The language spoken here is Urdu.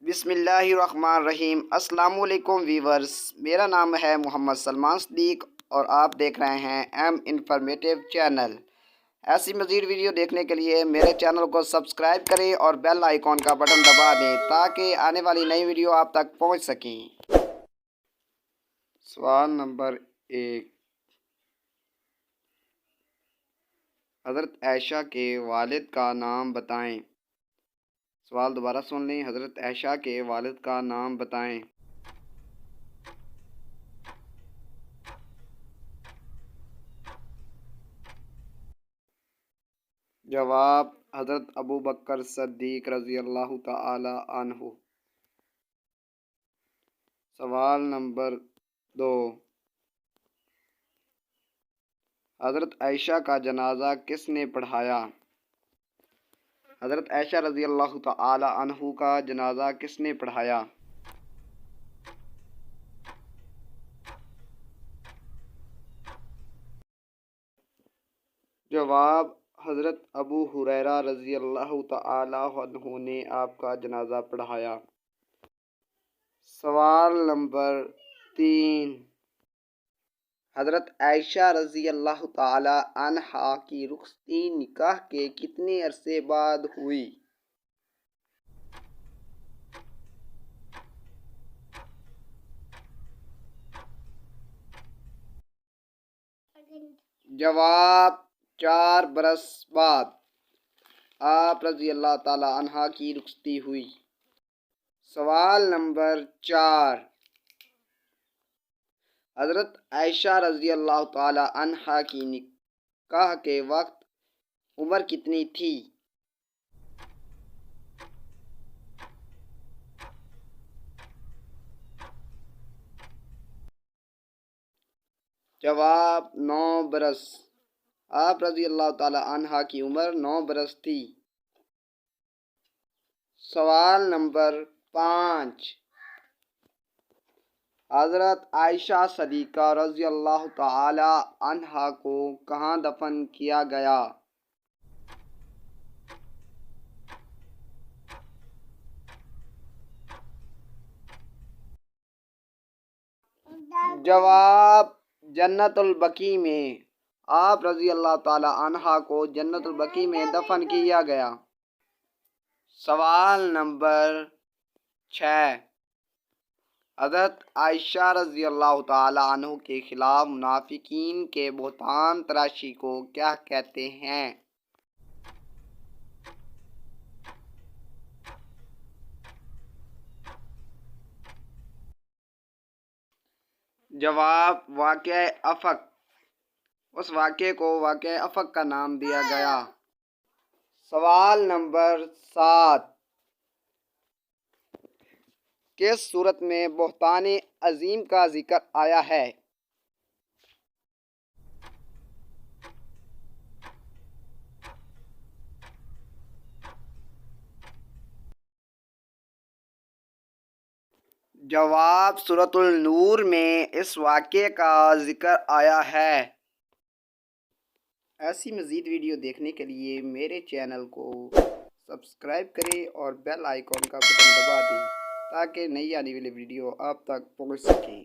بسم اللہ الرحمن الرحیم۔ السلام علیکم ویورز، میرا نام ہے محمد سلمان صدیق اور آپ دیکھ رہے ہیں ایم انفارمیٹیو چینل۔ ایسی مزید ویڈیو دیکھنے کے لیے میرے چینل کو سبسکرائب کریں اور بیل آئیکن کا بٹن دبا دیں تاکہ آنے والی نئی ویڈیو آپ تک پہنچ سکیں۔ سوال نمبر 1، حضرت عائشہ کے والد کا نام بتائیں۔ سوال دوبارہ سن لیں، حضرت عائشہ کے والد کا نام بتائیں۔ جواب حضرت ابو بکر صدیق رضی اللہ تعالی عنہ۔ سوال نمبر 2، حضرت عائشہ کا جنازہ کس نے پڑھایا؟ حضرت عائشہ رضی اللہ تعالی عنہ کا جنازہ کس نے پڑھایا؟ جواب حضرت ابو ہریرہ رضی اللہ تعالی عنہ نے آپ کا جنازہ پڑھایا۔ سوال نمبر 3، حضرت عائشہ رضی اللہ تعالی عنہا کی رخصتی نکاح کے کتنے عرصے بعد ہوئی؟ جواب 4 برس بعد آپ رضی اللہ تعالی عنہا کی رخصتی ہوئی۔ سوال نمبر 4، حضرت عائشہ رضی اللہ تعالی عنہا کی نکاح کے وقت عمر کتنی تھی؟ جواب 9 برس، آپ رضی اللہ تعالی عنہا کی عمر 9 برس تھی۔ سوال نمبر 5، حضرت عائشہ صدیقہ رضی اللہ تعالی عنہا کو کہاں دفن کیا گیا؟ جواب جنت البقیع میں، آپ رضی اللہ تعالی عنہا کو جنت البقیع میں دفن کیا گیا۔ سوال نمبر 6، حضرت عائشہ رضی اللہ تعالی عنہ کے خلاف منافقین کے بہتان تراشی کو کیا کہتے ہیں؟ جواب واقعہ افق، اس واقعے کو واقعہ افق کا نام دیا گیا۔ سوال نمبر 7، کس صورت میں بہتان عظیم کا ذکر آیا ہے؟ جواب سورۃ النور میں اس واقعے کا ذکر آیا ہے۔ ایسی مزید ویڈیو دیکھنے کے لیے میرے چینل کو سبسکرائب کریں اور بیل آئیکن کا بٹن دبا دیں تاکہ نئی آنے والی ویڈیو آپ تک پہنچ سکیں۔